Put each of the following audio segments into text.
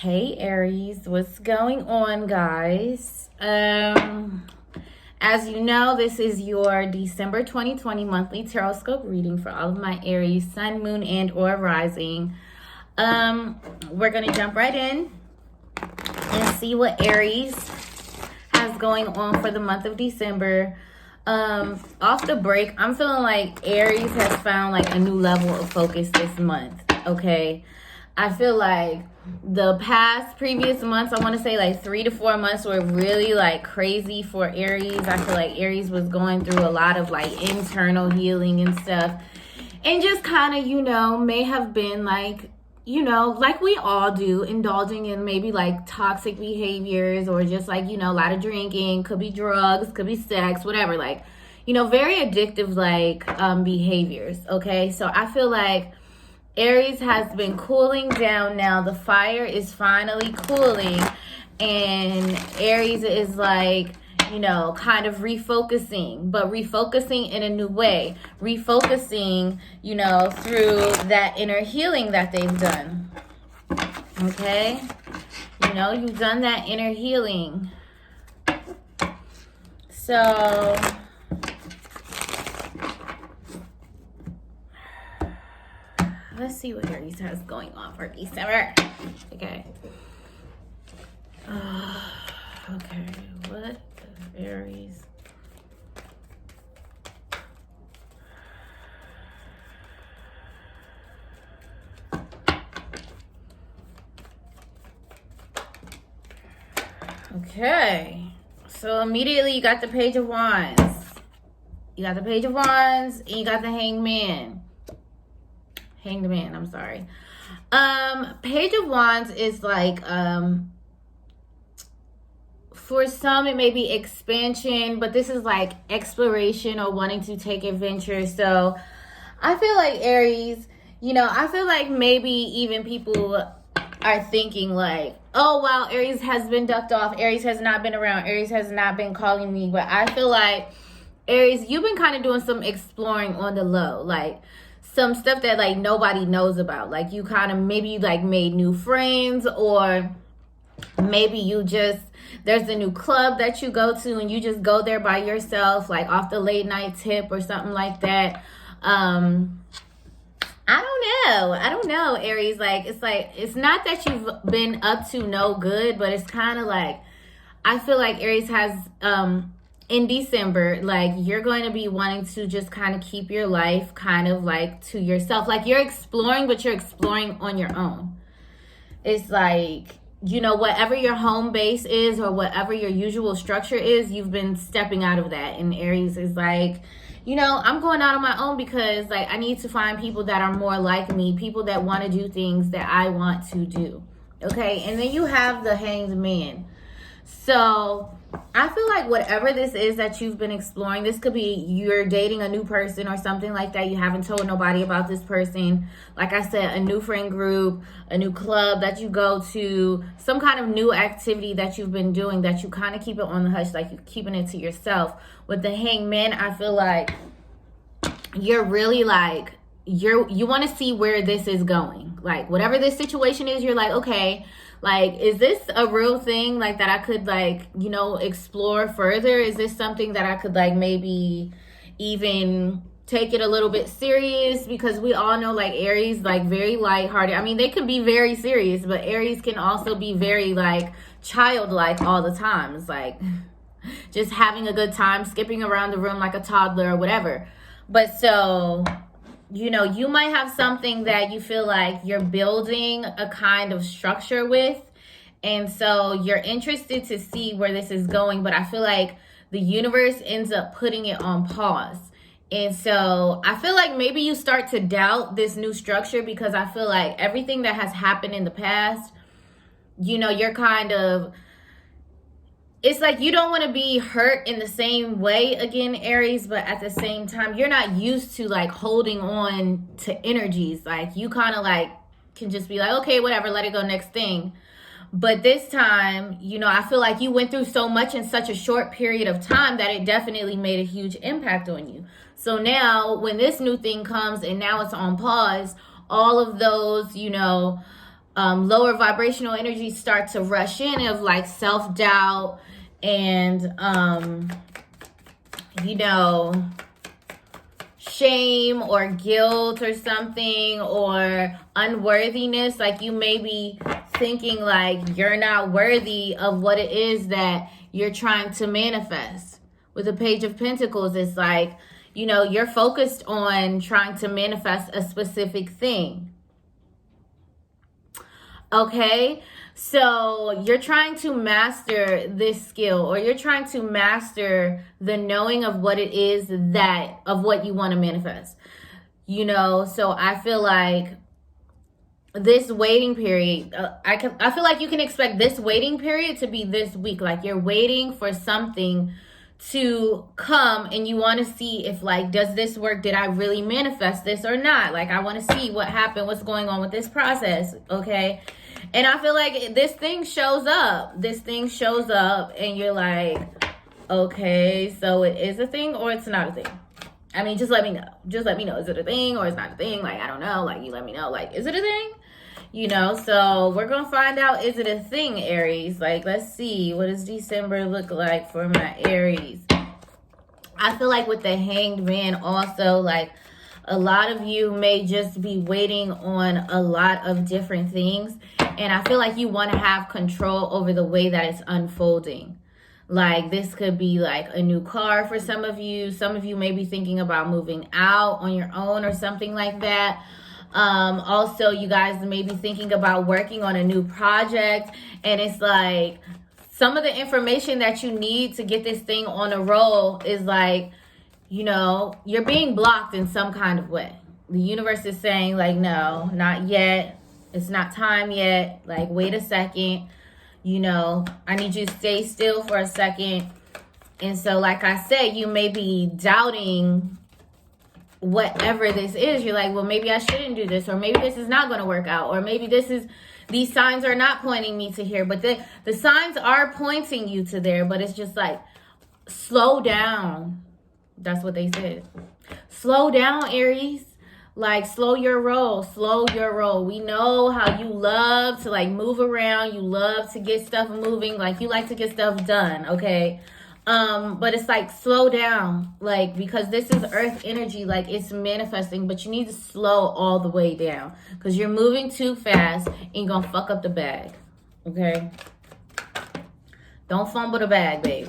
Hey Aries, what's going on, guys? As you know, this is your December 2020 monthly tarot scope reading for all of my Aries, Sun, Moon, and or Rising. We're gonna jump right in and see what Aries has going on for the month of December. Off the break, I'm feeling like Aries has found like a new level of focus this month. Okay, I feel like the previous months, I want to say like 3 to 4 months, were really like crazy for Aries. I feel like Aries was going through a lot of like internal healing and stuff, and just kind of, may have been like, like we all do, indulging in maybe like toxic behaviors, or just like, a lot of drinking, could be drugs, could be sex, whatever, like, very addictive like behaviors. Okay, so I feel like Aries has been cooling down now. The fire is finally cooling, and Aries is like, kind of refocusing, but refocusing in a new way. Refocusing, through that inner healing that they've done. Okay? You've done that inner healing. So let's see what Aries has going on for December. Okay. Okay, what Aries? Okay, so immediately you got the Page of Wands. You got the Page of Wands, and you got the Hangman. Hanged Man, I'm sorry. Page of Wands is like, for some it may be expansion, but this is like exploration or wanting to take adventure. So I feel like Aries, I feel like maybe even people are thinking like, oh wow, Aries has been ducked off, Aries has not been around, Aries has not been calling me. But I feel like Aries, you've been kind of doing some exploring on the low, like some stuff that like nobody knows about. Like you kind of maybe like made new friends, or maybe you just, there's a new club that you go to and you just go there by yourself, like off the late night tip or something like that. I don't know, Aries. Like it's not that you've been up to no good, but it's kind of like, I feel like Aries has in December, like you're going to be wanting to just kind of keep your life kind of like to yourself. Like you're exploring, but you're exploring on your own. It's like, whatever your home base is or whatever your usual structure is, you've been stepping out of that. And Aries is like, I'm going out on my own because like I need to find people that are more like me, people that want to do things that I want to do. Okay, and then you have the Hanged Man. So I feel like whatever this is that you've been exploring, this could be you're dating a new person or something like that. You haven't told nobody about this person. Like I said, a new friend group, a new club that you go to, some kind of new activity that you've been doing that you kind of keep it on the hush, like you're keeping it to yourself. With the Hangman, I feel like you're really like, you want to see where this is going. Like whatever this situation is, you're like, okay, like, is this a real thing, like, that I could, like, explore further? Is this something that I could, like, maybe even take it a little bit serious? Because we all know, like, Aries, like, very lighthearted. I mean, they can be very serious, but Aries can also be very, like, childlike all the time. It's like just having a good time, skipping around the room like a toddler or whatever. But so, you might have something that you feel like you're building a kind of structure with. And so you're interested to see where this is going. But I feel like the universe ends up putting it on pause. And so I feel like maybe you start to doubt this new structure, because I feel like everything that has happened in the past, you're kind of, it's like you don't want to be hurt in the same way again, Aries, but at the same time, you're not used to like holding on to energies. Like you kind of like can just be like, okay, whatever, let it go, next thing. But this time, I feel like you went through so much in such a short period of time that it definitely made a huge impact on you. So now when this new thing comes and now it's on pause, all of those, lower vibrational energies start to rush in of like self-doubt and, you know, shame or guilt or something, or unworthiness. Like you may be thinking like you're not worthy of what it is that you're trying to manifest. With the Page of Pentacles, it's like, you know, you're focused on trying to manifest a specific thing. Okay, so you're trying to master this skill, or you're trying to master the knowing of what it is that, of what you want to manifest. You know, so I feel like this waiting period, I feel like you can expect this waiting period to be this week. Like you're waiting for something to come and you want to see if like, does this work? Did I really manifest this or not? Like I want to see what happened, what's going on with this process. Okay, and I feel like this thing shows up and you're like, okay, so it is a thing or it's not a thing. I mean, just let me know. Is it a thing or it's not a thing? Like I don't know, like you let me know, like, is it a thing? You know, so we're gonna find out, is it a thing, Aries? Like, let's see, what does December look like for my Aries? I feel like with the Hanged Man also, like a lot of you may just be waiting on a lot of different things, and I feel like you want to have control over the way that it's unfolding. Like this could be like a new car for some of you. Some of you may be thinking about moving out on your own or something like that. Also, you guys may be thinking about working on a new project, and it's like some of the information that you need to get this thing on a roll is like, you know, you're being blocked in some kind of way. The universe is saying like, no, not yet. It's not time yet. Like, wait a second. You know, I need you to stay still for a second. And so, like I said, you may be doubting whatever this is. You're like, well, maybe I shouldn't do this, or maybe this is not going to work out, or maybe these signs are not pointing me to here, but the signs are pointing you to there, but it's just like, slow down. That's what they said. Slow down, Aries. Like, slow your roll. We know how you love to like move around. You love to get stuff moving. Like you like to get stuff done. Okay. But it's like, slow down, like, because this is earth energy, like it's manifesting, but you need to slow all the way down because you're moving too fast and you're gonna fuck up the bag. Okay, don't fumble the bag, babe.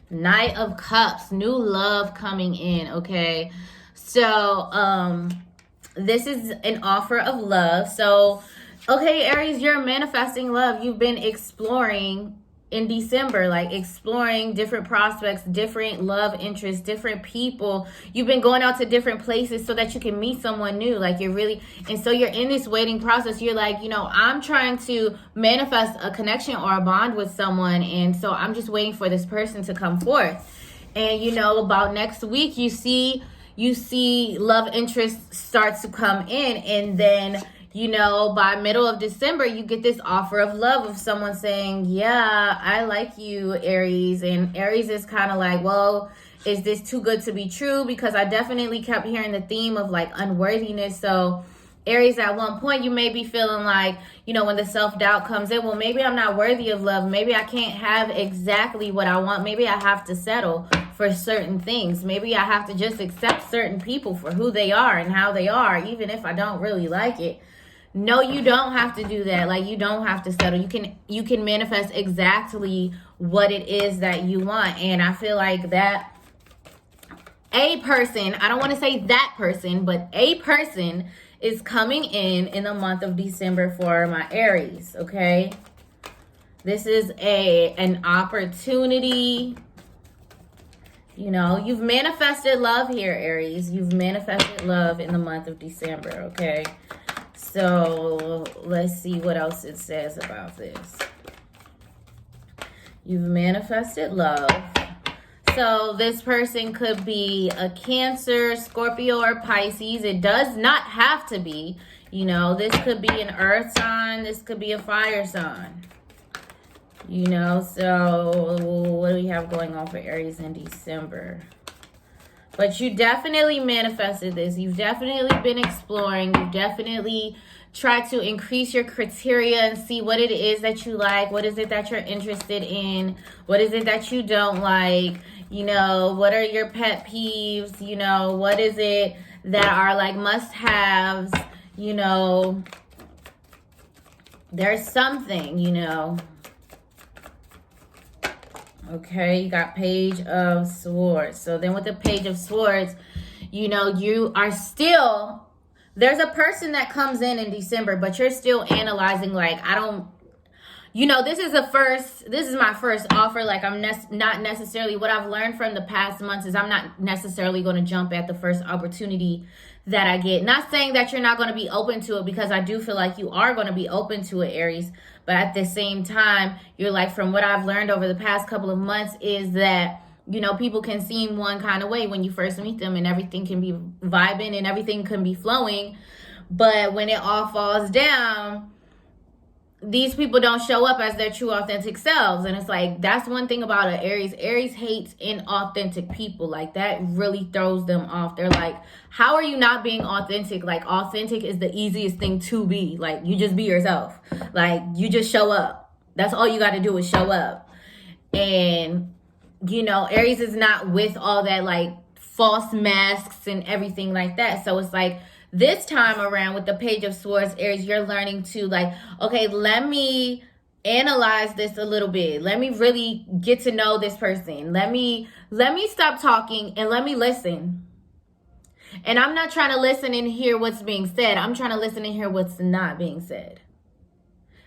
Knight of Cups, new love coming in. Okay, so this is an offer of love. So okay, Aries, you're manifesting love. You've been exploring in December, like exploring different prospects, different love interests, different people. You've been going out to different places so that you can meet someone new. Like you're really, and so you're in this waiting process. You're like, you know, I'm trying to manifest a connection or a bond with someone, and so I'm just waiting for this person to come forth. And you know, about next week, you see love interest starts to come in, and then, you know, by middle of December, you get this offer of love of someone saying, yeah, I like you, Aries. And Aries is kind of like, well, is this too good to be true? Because I definitely kept hearing the theme of like unworthiness. So Aries, at one point, you may be feeling like, you know, when the self-doubt comes in, well, maybe I'm not worthy of love. Maybe I can't have exactly what I want. Maybe I have to settle for certain things. Maybe I have to just accept certain people for who they are and how they are, even if I don't really like it. No, you don't have to do that. Like, you don't have to settle. You can manifest exactly what it is that you want. And I feel like that a person, I don't want to say that person, but a person is coming in the month of December for my Aries, okay? This is an opportunity. You know, you've manifested love here, Aries. You've manifested love in the month of December, okay? So let's see what else it says about this. You've manifested love. So this person could be a Cancer, Scorpio, or Pisces. It does not have to be. You know, this could be an earth sign. This could be a fire sign. You know, so what do we have going on for Aries in December? But you definitely manifested this. You've definitely been exploring. You've definitely try to increase your criteria and see what it is that you like, what is it that you're interested in, what is it that you don't like, you know, what are your pet peeves, you know, what is it that are like must-haves, you know, there's something, you know. Okay, you got Page of Swords. So then with the Page of Swords, you know, you are still, there's a person that comes in December, but you're still analyzing, like, I don't, you know, this is my first offer. Like, I'm not necessarily, what I've learned from the past months is I'm not necessarily going to jump at the first opportunity that I get. Not saying that you're not going to be open to it, because I do feel like you are going to be open to it, Aries. But at the same time, you're like, from what I've learned over the past couple of months is that, you know, people can seem one kind of way when you first meet them, and everything can be vibing and everything can be flowing. But when it all falls down, these people don't show up as their true authentic selves. And it's like, that's one thing about an Aries. Aries hates inauthentic people. Like, that really throws them off. They're like, how are you not being authentic? Like, authentic is the easiest thing to be. Like, you just be yourself. Like, you just show up. That's all you got to do is show up. And, you know, Aries is not with all that, like, false masks and everything like that. So it's like, this time around with the Page of Swords, Aries, you're learning to, like, okay, let me analyze this a little bit. Let me really get to know this person. Let me stop talking and let me listen. And I'm not trying to listen and hear what's being said. I'm trying to listen and hear what's not being said.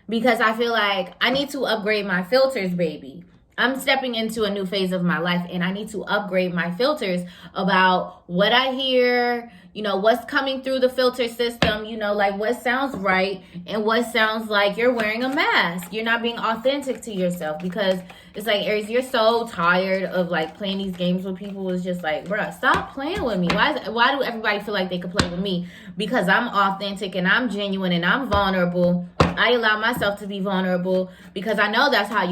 Because I feel like I need to upgrade my filters, baby. I'm stepping into a new phase of my life, and I need to upgrade my filters about what I hear, you know, what's coming through the filter system, you know, like what sounds right and what sounds like you're wearing a mask. You're not being authentic to yourself, because it's like, Aries, you're so tired of like playing these games with people. It's just like, bruh, stop playing with me. Why do everybody feel like they could play with me? Because I'm authentic and I'm genuine and I'm vulnerable. I allow myself to be vulnerable because I know that's how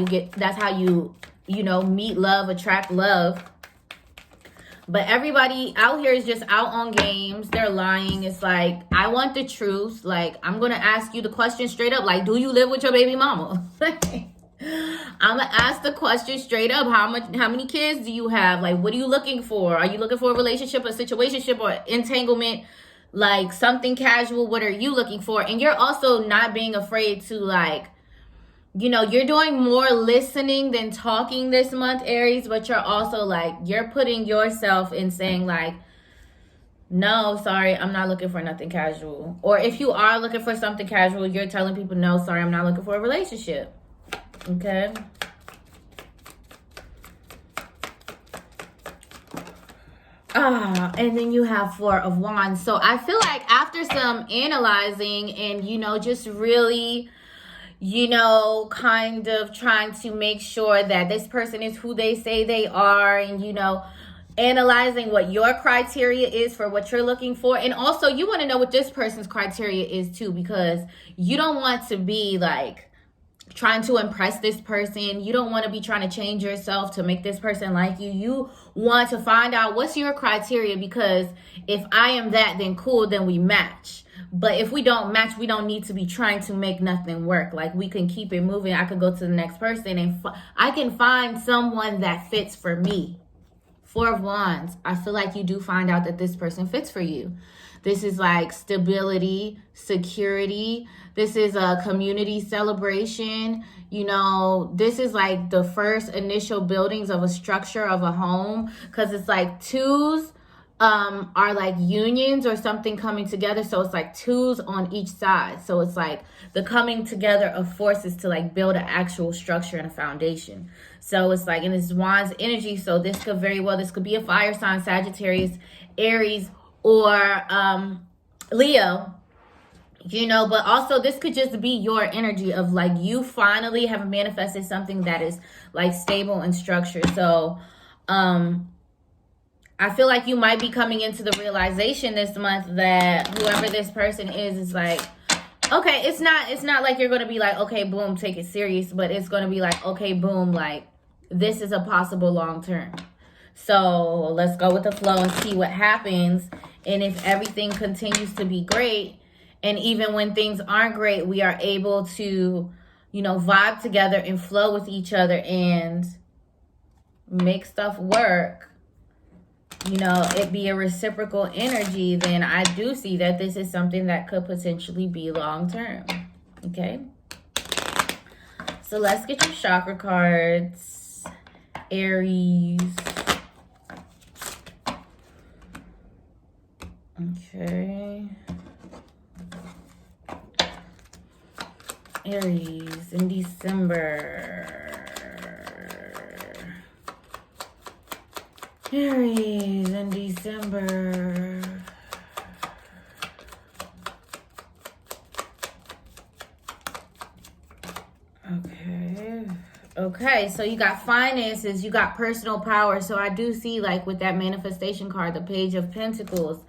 you you know, meet love, attract love. But everybody out here is just out on games. They're lying. It's like, I want the truth. Like, I'm going to ask you the question straight up. Like, do you live with your baby mama? I'm going to ask the question straight up. How many kids do you have? Like, what are you looking for? Are you looking for a relationship, a situationship, or entanglement? Like, something casual? What are you looking for? And you're also not being afraid to, like, you know, you're doing more listening than talking this month, Aries, but you're also like, you're putting yourself in saying like, no, sorry, I'm not looking for nothing casual. Or if you are looking for something casual, you're telling people, no, sorry, I'm not looking for a relationship. Okay. And then you have Four of Wands. So I feel like after some analyzing and, you know, just really, you know, kind of trying to make sure that this person is who they say they are, and, you know, analyzing what your criteria is for what you're looking for. And also, you want to know what this person's criteria is too, because you don't want to be like trying to impress this person. You don't want to be trying to change yourself to make this person like you. You want to find out what's your criteria, because if I am that, then cool, then we match. But if we don't match, we don't need to be trying to make nothing work. Like, we can keep it moving. I could go to the next person and I can find someone that fits for me. Four of Wands. I feel like you do find out that this person fits for you. This is like stability, security. This is a community celebration. You know, this is like the first initial buildings of a structure of a home, because it's like twos are like unions or something coming together. So it's like twos on each side. So it's like the coming together of forces to like build an actual structure and a foundation. So it's like in this Wands energy. So this could be a fire sign, Sagittarius, Aries, or Leo. You know, but also this could just be your energy of like, you finally have manifested something that is like stable and structured. So I feel like you might be coming into the realization this month that whoever this person is like, okay, it's not like you're going to be like, okay, boom, take it serious, but it's going to be like, okay, boom, like this is a possible long term. So let's go with the flow and see what happens. And if everything continues to be great, And even when things aren't great, we are able to, you know, vibe together and flow with each other and make stuff work. You know, it be a reciprocal energy, then I do see that this is something that could potentially be long term. Okay. So let's get your chakra cards, Aries. Okay. Aries in December. Aries in December. Okay, so you got finances, you got personal power. So I do see, like, with that manifestation card, the Page of Pentacles,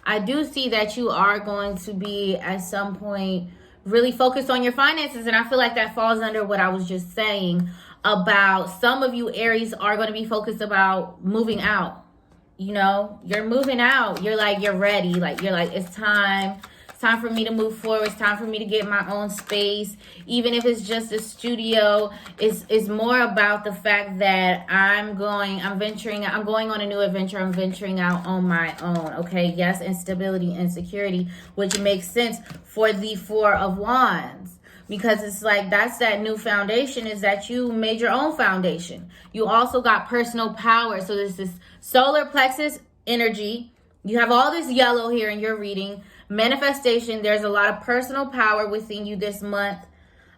I do see that you are going to be at some point really focused on your finances. And I feel like that falls under what I was just saying about some of you Aries are going to be focused about moving out. You know, you're moving out. You're like, you're ready. Like, you're like, it's time. It's time for me to move forward. It's time for me to get my own space. Even if it's just a studio, it's more about the fact that I'm going on a new adventure. I'm venturing out on my own. Okay. Yes. Instability and security, which makes sense for the Four of Wands. Because it's like, that's that new foundation, is that you made your own foundation. You also got personal power. So there's this solar plexus energy. You have all this yellow here in your reading. Manifestation, there's a lot of personal power within you this month,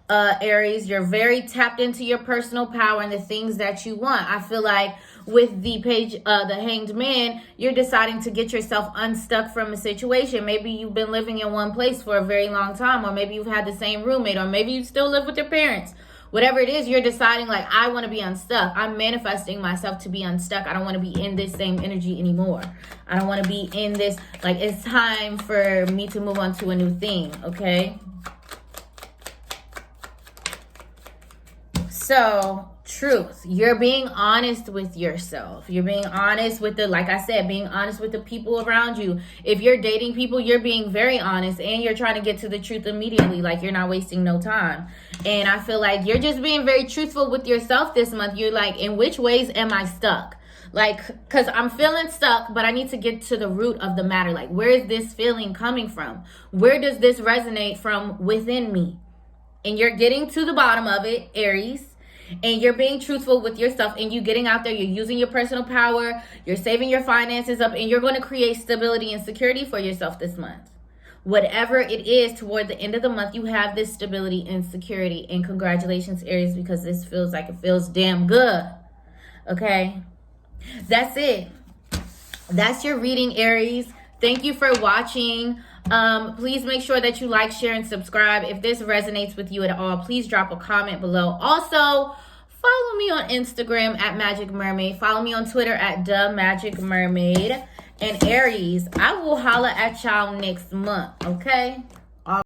Aries. You're very tapped into your personal power and the things that you want. I feel like with the the Hanged Man, you're deciding to get yourself unstuck from a situation. Maybe you've been living in one place for a very long time, or maybe you've had the same roommate, or maybe you still live with your parents. Whatever it is, you're deciding, like, I want to be unstuck. I'm manifesting myself to be unstuck. I don't want to be in this same energy anymore. I don't want to be in this, like, it's time for me to move on to a new thing, okay? So, truth. You're being honest with yourself. You're being honest with like I said, being honest with the people around you. If you're dating people, you're being very honest and you're trying to get to the truth immediately. Like, you're not wasting no time. And I feel like you're just being very truthful with yourself this month. You're like, in which ways am I stuck? Like, because I'm feeling stuck, but I need to get to the root of the matter. Like, where is this feeling coming from? Where does this resonate from within me? And you're getting to the bottom of it, Aries. And you're being truthful with yourself, and you getting out there, you're using your personal power, you're saving your finances up, and you're going to create stability and security for yourself this month. Whatever it is, toward the end of the month, you have this stability and security. And congratulations, Aries, because this feels like it feels damn good. Okay? That's it. That's your reading, Aries. Thank you for watching. Please make sure that you like, share, and subscribe. If this resonates with you at all, please drop a comment below. Also, follow me on Instagram at Magic Mermaid. Follow me on Twitter at The Magic Mermaid. And Aries, I will holla at y'all next month, okay?